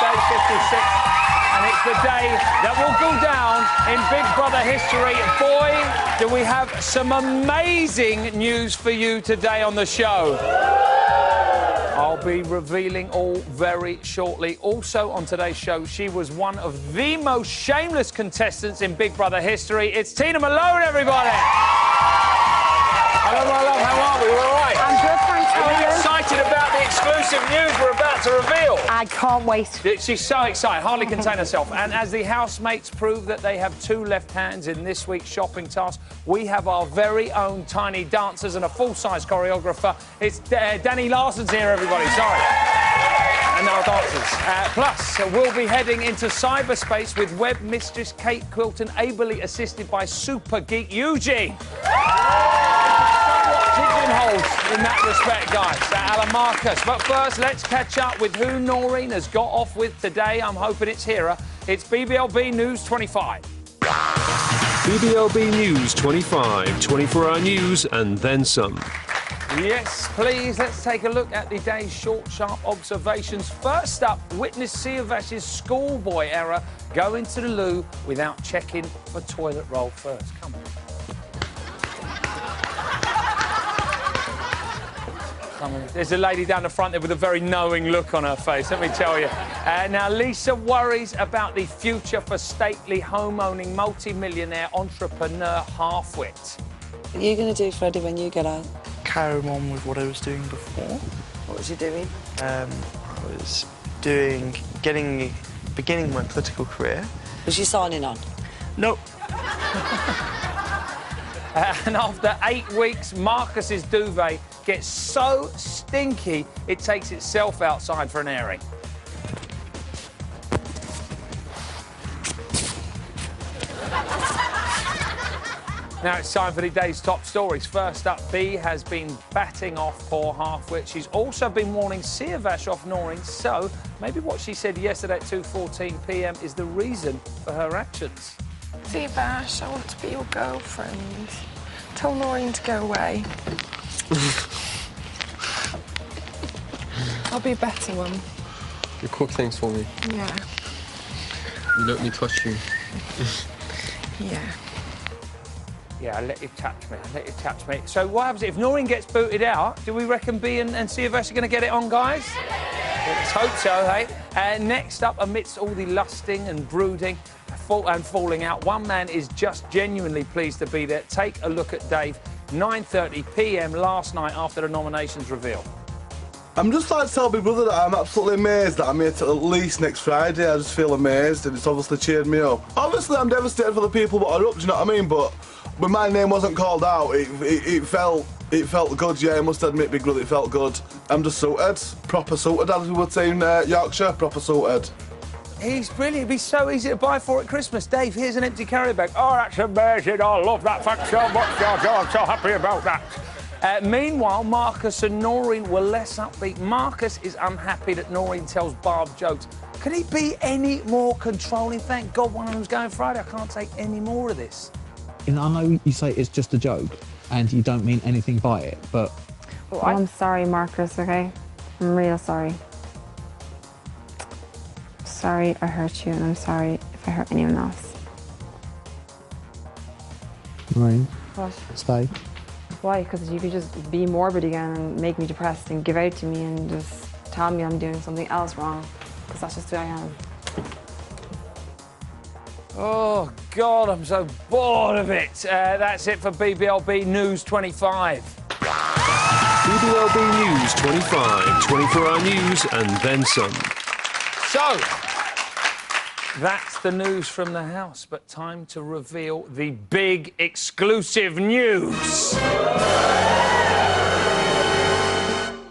day 56, and it's the day that will go down in Big Brother history. Boy, do we have some amazing news for you today on the show. I'll be revealing all very shortly. Also on today's show, she was one of the most shameless contestants in Big Brother history. It's Tina Malone, everybody! Hello, my love, how are we? We're all right? I'm good, thanks. Are you excited about the exclusive news we're about to reveal? I can't wait. She's so excited, hardly contain herself. And as the housemates prove that they have two left hands in this week's shopping task, we have our very own tiny dancers and a full-size choreographer. It's Danny Larson's here, everybody. Sorry. And our dancers. Plus, we'll be heading into cyberspace with web mistress Kate Quilton, ably assisted by super geek Eugene. Pigeonholes in that respect, guys. Alan Marcus. But first, let's catch up with who Noreen has got off with today. I'm hoping it's Hera. It's BBLB News 25. BBLB News 25, 24-hour news and then some. Yes, please, let's take a look at the day's short, sharp observations. First up, witness Siavash's schoolboy error going to the loo without checking for toilet roll first. Come on. There's a lady down the front there with a very knowing look on her face, let me tell you. Now, Lisa worries about the future for stately, home-owning, multi-millionaire entrepreneur Halfwit. What are you going to do, Freddie, when you get out? Carry on with what I was doing before. What was you doing? I was beginning my political career. Was you signing on? Nope. And after 8 weeks, Marcus's duvet gets so stinky, it takes itself outside for an airing. Now it's time for the day's top stories. First up, B has been batting off poor Halfwit. She's also been warning Siavash off Noreen, so maybe what she said yesterday at 2:14 p.m. is the reason for her actions. Siavash, I want to be your girlfriend. Tell Noreen to go away. I'll be a better one. You cook things for me. Yeah. You let me touch you. Yeah. Yeah, I'll let you touch me. I'll let you touch me. So what happens if Noreen gets booted out? Do we reckon B and Siavash are going to get it on, guys? Let's hope so, hey? Next up, amidst all the lusting and brooding and falling out, one man is just genuinely pleased to be there. Take a look at Dave, 9:30 p.m. last night after the nominations reveal. I'm just like to tell my brother that I'm absolutely amazed that I'm here till at least next Friday. I just feel amazed and it's obviously cheered me up. Obviously, I'm devastated for the people that are up, do you know what I mean? But when my name wasn't called out, it felt good, yeah, I must admit, big brother, it felt good. I'm just sorted, proper sorted, as we would say in Yorkshire, proper sorted. He's brilliant. It'd be so easy to buy for at Christmas. Dave, here's an empty carry bag. Oh, that's amazing. I love that. Thanks so much, George. Oh, I'm so happy about that. Meanwhile, Marcus and Noreen were less upbeat. Marcus is unhappy that Noreen tells Barb jokes. Can he be any more controlling? Thank God one of them's going Friday. I can't take any more of this. I know you say it's just a joke and you don't mean anything by it, but... Oh, I'm sorry, Marcus, OK? I'm real sorry. Sorry I hurt you, and I'm sorry if I hurt anyone else. Noreen? What? Stay. Why? Because you could just be morbid again and make me depressed and give out to me and just tell me I'm doing something else wrong. Because that's just who I am. Oh, God, I'm so bored of it. That's it for BBLB News 25. BBLB News 25, 24-hour news and then some. So, that's the news from the house, but time to reveal the big exclusive news.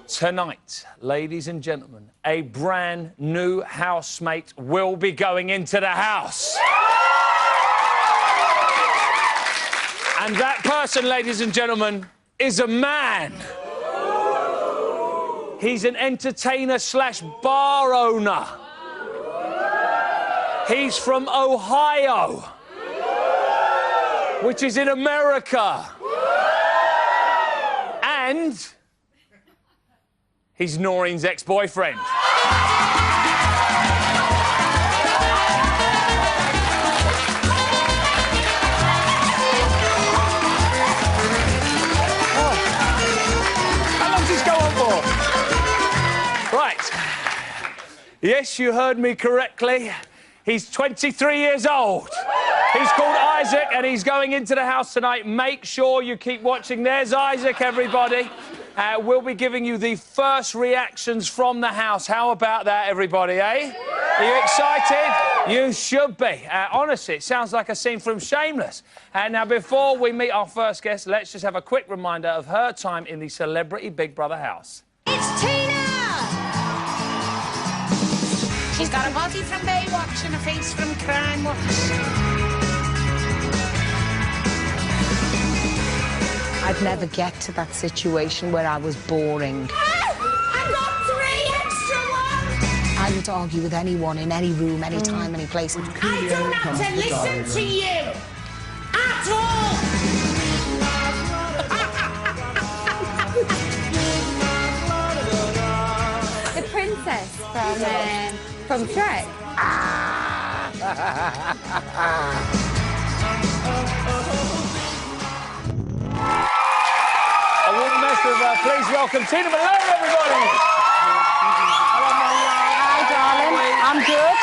Tonight, ladies and gentlemen, a brand new housemate will be going into the house. And that person, ladies and gentlemen, is a man. He's an entertainer/bar owner. He's from Ohio, which is in America. And he's Noreen's ex-boyfriend. before. Right. Yes, you heard me correctly. He's 23 years old. He's called Isaac, and he's going into the house tonight. Make sure you keep watching. There's Isaac, everybody. We'll be giving you the first reactions from the house. How about that, everybody, eh? Are you excited? You should be. Honestly, it sounds like a scene from Shameless. Now, before we meet our first guest, let's just have a quick reminder of her time in the Celebrity Big Brother house. It's Tina! She's got a body from Baywatch and a face from Crime Watch. I'd never get to that situation where I was boring. I got 3 extra ones! I would argue with anyone in any room, any time, any place. I don't have to listen to you at all! The princess from Shrek. A warm mess of please welcome Tina Malone, everybody. Hi, darling. I'm good.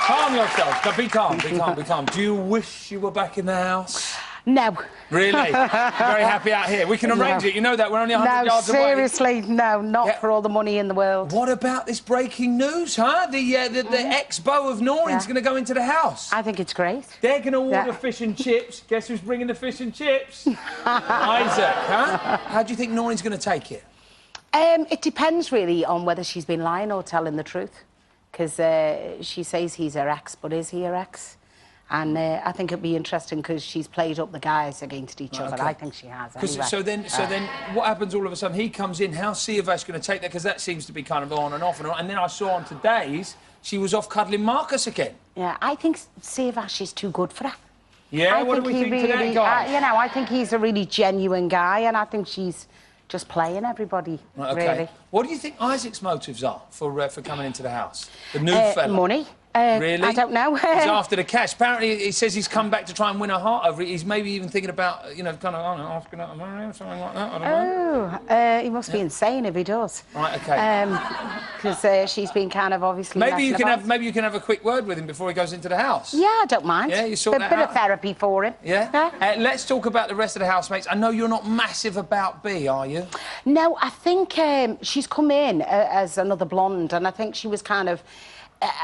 Calm yourself. Now, be calm, be calm, be calm. Do you wish you were back in the house? No. Really? Very happy out here. We can arrange it. You know that. We're only 100 yards away. No, seriously, no. Not for all the money in the world. What about this breaking news, huh? The ex-beau of Noreen's going to go into the house. I think it's great. They're going to order fish and chips. Guess who's bringing the fish and chips? Isaac, huh? How do you think Noreen's going to take it? It depends, really, on whether she's been lying or telling the truth. Because she says he's her ex, but is he her ex? And I think it'd be interesting because she's played up the guys against each other. I think she has, anyway. So then, what happens all of a sudden? He comes in. How's Siavash going to take that? Because that seems to be kind of on and off and on. And then I saw on today's, she was off cuddling Marcus again. Yeah, I think Siavash is too good for her. Yeah, what do we think to that guy? You know, I think he's a really genuine guy, and I think she's just playing everybody, really. What do you think Isaac's motives are for coming into the house? The new fella? Money. Really? I don't know. He's after the cash. Apparently, he says he's come back to try and win her heart over it. He's maybe even thinking about, you know, kind of, I don't know, asking her to marry him, something like that. I don't know. He must be insane if he does. Right, OK. Because she's been kind of obviously... Maybe you can have a quick word with him before he goes into the house. Yeah, I don't mind. Yeah, you sort that out. A bit of therapy for him. Yeah? Let's talk about the rest of the housemates. I know you're not massive about B, are you? No, I think she's come in as another blonde, and I think she was kind of...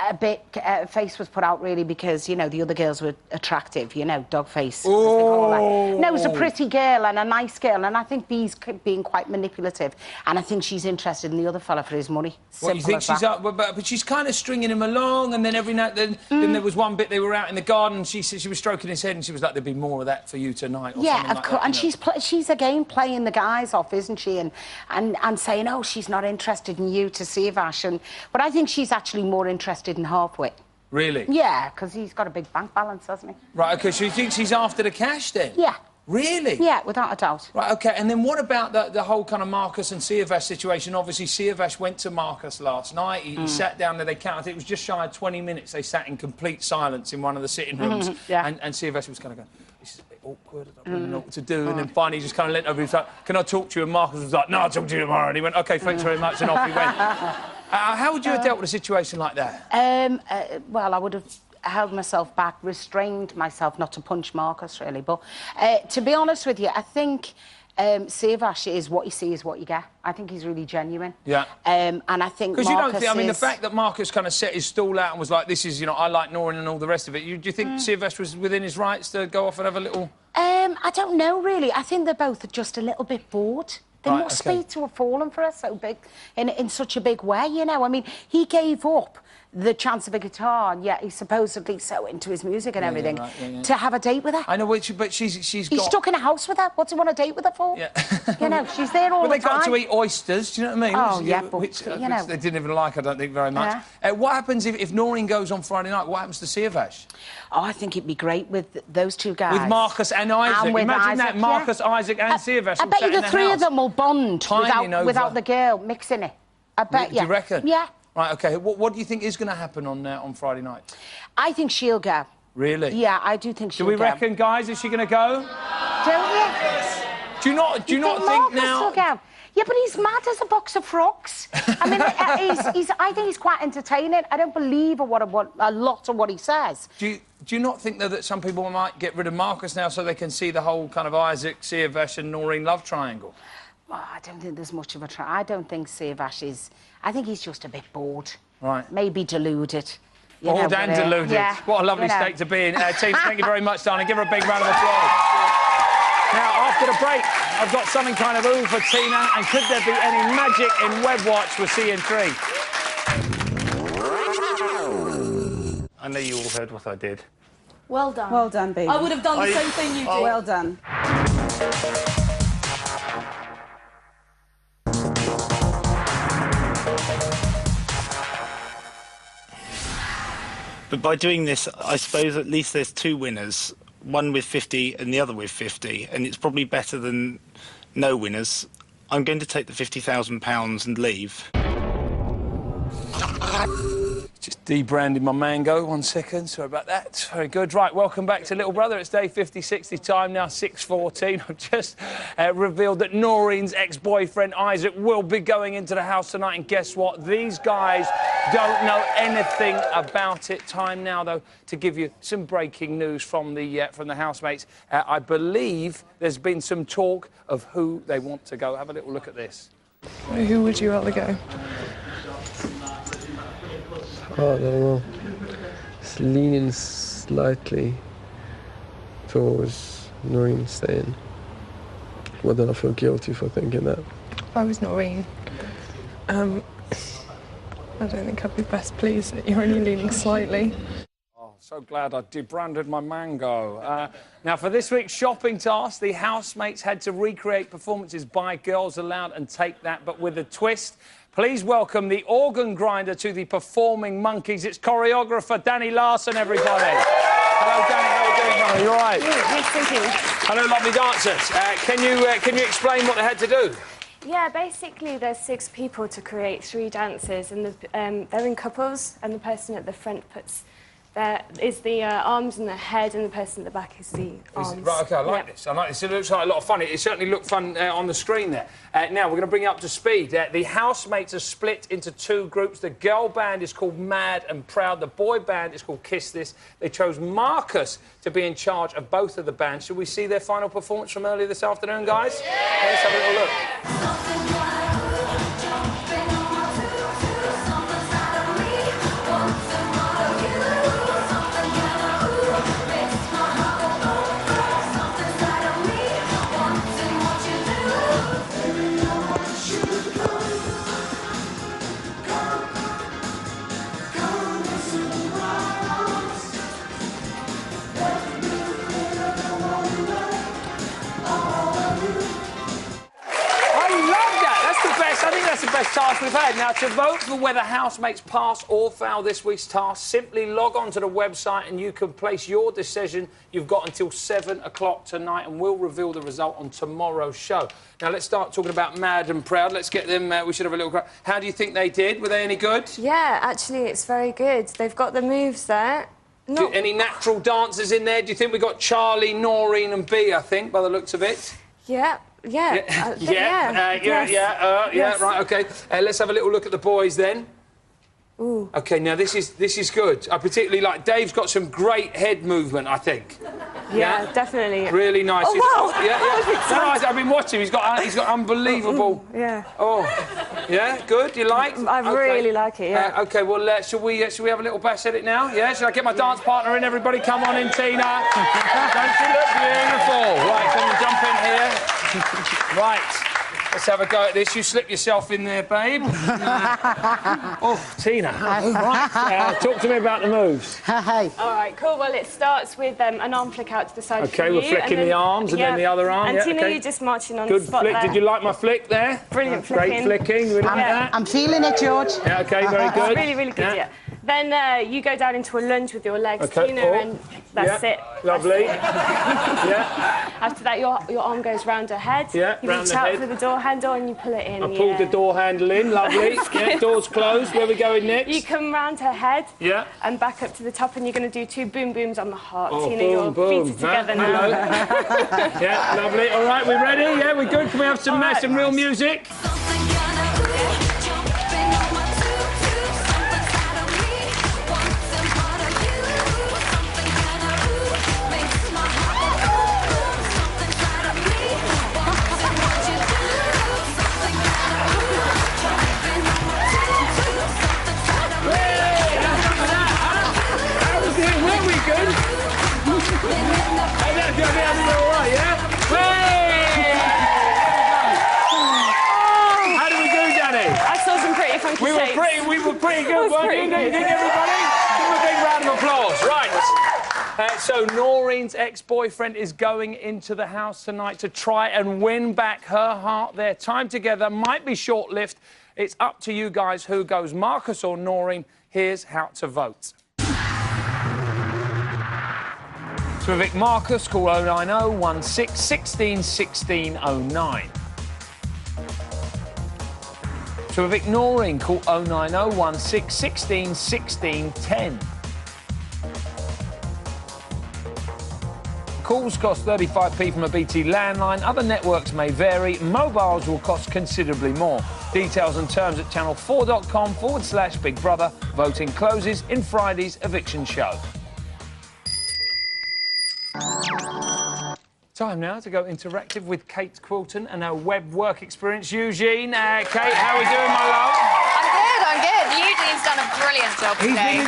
a bit face was put out really because, you know, the other girls were attractive, you know, dog face. No, it was a pretty girl and a nice girl, and I think B's being quite manipulative, and I think she's interested in the other fella for his money. What, you think she's up, but she's kind of stringing him along, and then every now and then there was one bit they were out in the garden, she said she was stroking his head, and she was like, there'd be more of that for you tonight. Or yeah, of like course, that, and she's again playing the guys off, isn't she? And saying, oh, she's not interested in you to Siavash, but I think she's actually more interested in Halfwit. Really? Yeah, because he's got a big bank balance, hasn't he? Right, OK, so you think she's after the cash, then? Yeah. Really? Yeah, without a doubt. Right, OK, and then what about the whole kind of Marcus and Siavash situation? Obviously, Siavash went to Marcus last night. He sat down there, they counted, I think it was just shy of 20 minutes. They sat in complete silence in one of the sitting rooms. And Siavash was kind of going, this is a bit awkward, I don't really know what to do. And then finally, he just kind of leant over, he was like, can I talk to you? And Marcus was like, no, I'll talk to you tomorrow. And he went, OK, thanks very much, and off he went. How would you have dealt with a situation like that? Well, I would have held myself back, restrained myself not to punch Marcus, really. But to be honest with you, I think Siavash is what you see is what you get. I think he's really genuine. Yeah. And I think because you don't think, I mean, the fact that Marcus kind of set his stall out and was like, this is, you know, I like Noreen and all the rest of it, do you think Siavash was within his rights to go off and have a little... I don't know, really. I think they're both just a little bit bored. They must be to have fallen for her so big, in such a big way, you know. I mean, he gave up the chance of a guitar, and yet he's supposedly so into his music and everything, to have a date with her. I know, but she's He's stuck in a house with her. What's he want a date with her for? Yeah. You know, she's there all the time. Well, they got to eat oysters, do you know what I mean? Oh, yeah, but, which you know... they didn't even like, I don't think, very much. What happens if Noreen goes on Friday night? What happens to Siavash? Oh, I think it'd be great with those two guys. With Marcus and Isaac. And with Imagine Isaac, that, Marcus, Isaac and Siavash. I bet you the three of them will bond without the girl mixing it. I bet you. Do you reckon? Yeah. Right, OK. What do you think is going to happen on Friday night? I think she'll go. Really? Yeah, I do think she'll go. Do we reckon, guys, is she going to go? Don't you? Do you not think now... Will go? Yeah, but he's mad as a box of frogs. I mean, I think he's quite entertaining. I don't believe a lot of what he says. Do you not think, though, that some people might get rid of Marcus now so they can see the whole kind of Isaac, Siavash and Noreen love triangle? Oh, I don't think there's much of a I don't think Siavash is... I think he's just a bit bored. Right. Maybe deluded. Bored and deluded. Yeah, what a lovely state to be in. Team, thank you very much, darling. Give her a big round of applause. Now, after the break, I've got something kind of ooh for Tina, and could there be any magic in Web Watch? We'll see you in 3. I know you all heard what I did. Well done. Well done, baby. I would have done the same thing you did. Well done. But by doing this, I suppose at least there's 2 winners. One with 50 and the other with 50, and it's probably better than no winners. I'm going to take the £50,000 and leave. Just debranding my mango. 1 second. Sorry about that. Very good. Right, welcome back to Little Brother. It's day 50-60 time now, 6:14. I've just revealed that Noreen's ex-boyfriend, Isaac, will be going into the house tonight. And guess what? These guys don't know anything about it. Time now, though, to give you some breaking news from the housemates. I believe there's been some talk of who they want to go. Have a little look at this. Who would you rather go? Oh, I don't know. It's leaning slightly towards Noreen staying. Well, then I feel guilty for thinking that. If I was Noreen, I don't think I'd be best pleased that you're only leaning slightly. Oh, so glad I debranded my mango. Now, for this week's shopping task, the housemates had to recreate performances by Girls Aloud and Take That, but with a twist. Please welcome the organ grinder to the Performing Monkeys. It's choreographer Danny Larson, everybody. Hello, Danny. How are you doing, brother? You all right? Yes, thank you. Hello, lovely dancers. Can you explain what they had to do? Yeah, basically there's 6 people to create 3 dances, and they're in couples, and the person at the front is the arms and the head, and the person at the back is the arms. Right, OK, I like this. I like this. It looks like a lot of fun. It certainly looked fun on the screen there. Now, we're going to bring you up to speed. The housemates are split into 2 groups. The girl band is called Mad and Proud. The boy band is called Kiss This. They chose Marcus to be in charge of both of the bands. Should we see their final performance from earlier this afternoon, guys? Yeah. Let's have a little look. That's the best task we've had. Now, to vote for whether housemates pass or fail this week's task, simply log on to the website and you can place your decision. You've got until 7 o'clock tonight, and we'll reveal the result on tomorrow's show. Now, let's start talking about Mad and Proud. Let's get them... we should have a little... How do you think they did? Were they any good? Yeah, actually, it's very good. They've got the moves there. Any natural dancers in there? Do you think we got Charlie, Noreen and B, I think, by the looks of it? Yeah. Yeah. Yes. Right, OK. Let's have a little look at the boys, then. Ooh. OK, now, this is good. I particularly like... Dave's got some great head movement, I think. Yeah, definitely. Really nice. Oh, wow! Yeah. I've been watching. He's got unbelievable... Yeah. Oh. Yeah, good? You like? I really like it, yeah. OK, well, shall we have a little bash at it now? Yeah? Shall I get my dance partner in? Everybody, come on in, Tina. Don't you look beautiful? Right, come and jump in here. Right. Let's have a go at this. You slip yourself in there, babe. Oh, Tina. Right. Talk to me about the moves. Hey. All right, cool. Well, it starts with an arm flick out to the side. OK, we're flicking the arms and then the other arm. And Tina, okay. you're just marching on Good the spot flick. there. Did you like my flick there? Brilliant flicking. Great flicking. Really like that? I'm feeling it, George. Yeah, OK, very good. Really, really good, yeah. Then you go down into a lunge with your legs, Okay. Tina, Oh. and that's it. Lovely. Yeah. After that, your arm goes round her head. Yeah, You round reach the out head. for the door handle and you pull it in. I pulled the door handle in. Lovely. Yeah, door's closed. Where are we going next? You come round her head. Yeah. And back up to the top, and you're going to do 2 boom booms on the heart. Oh, Tina, boom, your boom. feet are together now. Hello. Yeah, lovely. All right, we ready? Yeah, we good? Can we have some real music? We were pretty good, weren't we? You think, everybody? Give them a big round of applause. Right. So Noreen's ex-boyfriend is going into the house tonight to try and win back her heart. Their time together might be short-lived. It's up to you guys who goes, Marcus or Noreen. Here's how to vote. To evict Marcus, call 090 16 16 16 09. To evict Noreen, call 090 16 16 16 10. Calls cost 35p from a BT landline. Other networks may vary. Mobiles will cost considerably more. Details and terms at channel4.com/Big Brother. Voting closes in Friday's eviction show. Time now to go interactive with Kate Quilton and her web work experience. Eugene, Kate, how are we doing, my love? I'm good. Eugene's done a brilliant job today.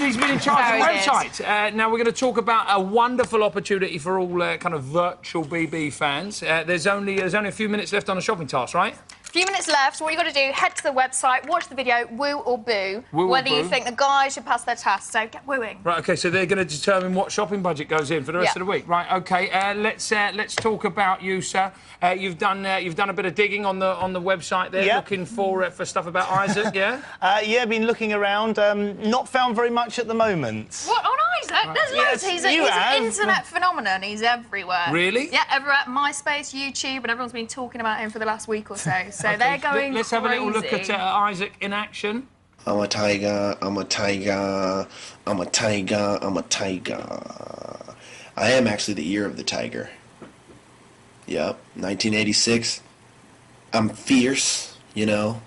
He's been in charge of the website. Now we're going to talk about a wonderful opportunity for all kind of virtual BB fans. There's only a few minutes left on a shopping task, right? A few minutes left. What you got to do, head to the website, watch the video, woo or boo, Woo or whether you boo. think the guys should pass their task. So get wooing. Right, OK, so they're going to determine what shopping budget goes in for the rest of the week. Right, OK, let's talk about you, sir. You've done a bit of digging on the website there, looking for stuff about Isaac, yeah? Yeah, been looking around. Not found very much at the moment. What, on Isaac? There's loads. He's an internet phenomenon. He's everywhere. Really? Yeah, everywhere. MySpace, YouTube, and everyone's been talking about him for the last week or so. So they're going Let's have a little look at Isaac in action. I'm a tiger, I'm a tiger, I'm a tiger, I'm a tiger. I am actually the year of the tiger. Yep, 1986. I'm fierce, you know,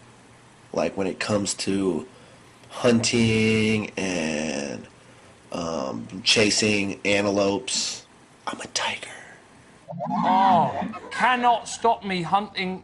like when it comes to hunting and chasing antelopes. I'm a tiger. Oh, cannot stop me hunting.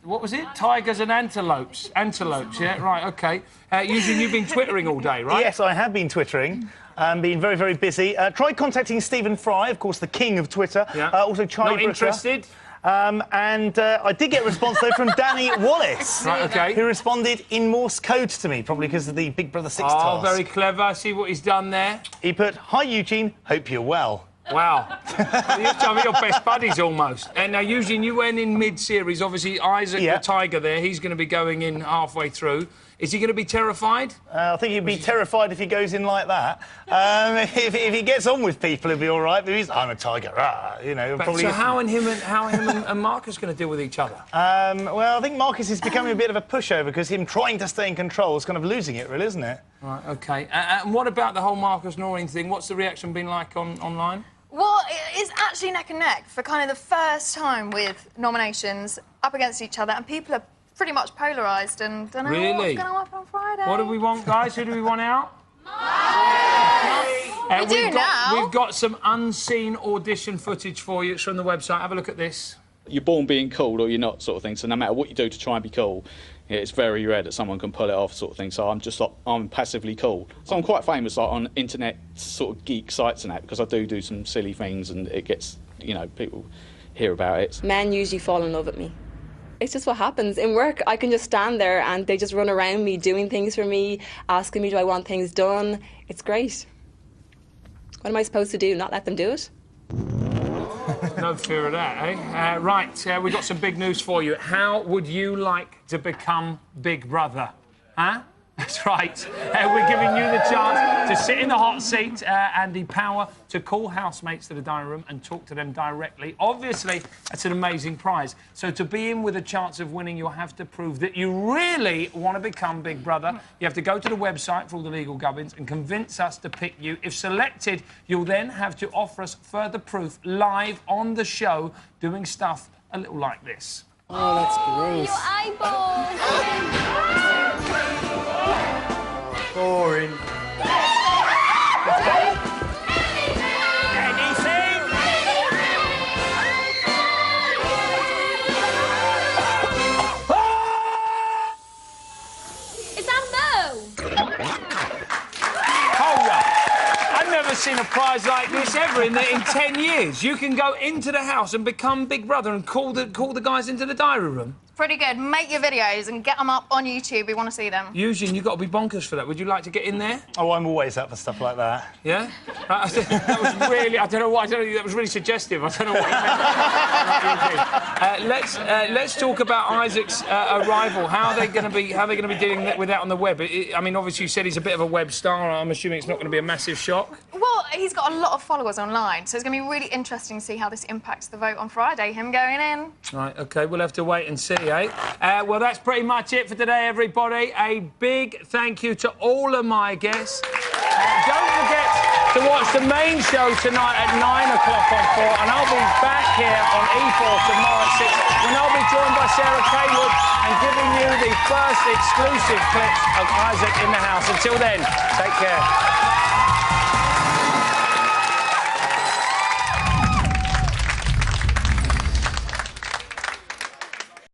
What was it? Tigers and antelopes. Antelopes, yeah, right, OK. Usually you've been twittering all day, right? Yes, I have been twittering. Been very, very busy. Tried contacting Stephen Fry, of course, the king of Twitter. Yeah. Also Charlie Not Brooker. interested? And I did get a response, though, from Danny Wallace. Right, OK. Who responded in Morse code to me, probably because of the Big Brother 6 task. Oh, very clever. See what he's done there? He put, "Hi, Eugene. Hope you're well." Wow. You're telling me you're best buddies almost. And now, Eugene, you went in mid-series. Obviously, Isaac, the tiger there, he's going to be going in halfway through. Is he going to be terrified? I think he'd be terrified if he goes in like that. If he gets on with people, he'll be all right. But I'm a tiger, you know. Probably. So how are him and Marcus going to deal with each other? Well, I think Marcus is becoming a bit of a pushover because him trying to stay in control is kind of losing it, really, isn't it? Right, OK. And what about the whole Marcus Noreen thing? What's the reaction been like online? Well, it's actually neck and neck for kind of the first time with nominations up against each other, and people are pretty much polarised and don't know what's going to happen on Friday. What do we want, guys? Who do we want out? We do now. We've got some unseen audition footage for you. It's from the website. Have a look at this. You're born being cool or you're not, sort of thing. So no matter what you do to try and be cool, it's very rare that someone can pull it off, sort of thing. So I'm passively cool. So I'm quite famous on internet sort of geek sites and that because I do some silly things and it gets, you know, people hear about it. Men usually fall in love with me. It's just what happens. In work, I can just stand there and they just run around me, doing things for me, asking me do I want things done. It's great. What am I supposed to do? Not let them do it? No fear of that, eh? Right, we've got some big news for you. How would you like to become Big Brother? Huh? That's right. We're giving you the chance to sit in the hot seat and the power to call housemates to the dining room and talk to them directly. Obviously, that's an amazing prize. So to be in with a chance of winning, you'll have to prove that you really want to become Big Brother. You have to go to the website for all the legal gubbins and convince us to pick you. If selected, you'll then have to offer us further proof live on the show, doing stuff a little like this. Oh, that's gross. Boring. Is that no? Hold up. I've never seen a prize like this ever in 10 years. You can go into the house and become Big Brother and call the guys into the diary room. Pretty good. Make your videos and get them up on YouTube. We want to see them. Eugene, you've got to be bonkers for that. Would you like to get in there? Oh, I'm always up for stuff like that. Yeah? That was really... I don't know, that was really suggestive. I don't know what you meant. Let's talk about Isaac's arrival. How are they going to be dealing with that on the web? I mean, obviously, you said he's a bit of a web star. I'm assuming it's not going to be a massive shock. Well, he's got a lot of followers online, so it's going to be really interesting to see how this impacts the vote on Friday, him going in. Right, OK, we'll have to wait and see, eh? Well, that's pretty much it for today, everybody. A big thank you to all of my guests. Don't forget to watch the main show tonight at 9 o'clock on 4, and I'll be back here on E4 tomorrow at 6, when I'll be joined by Sarah Kaywood and giving you the first exclusive clips of Isaac in the house. Until then, take care.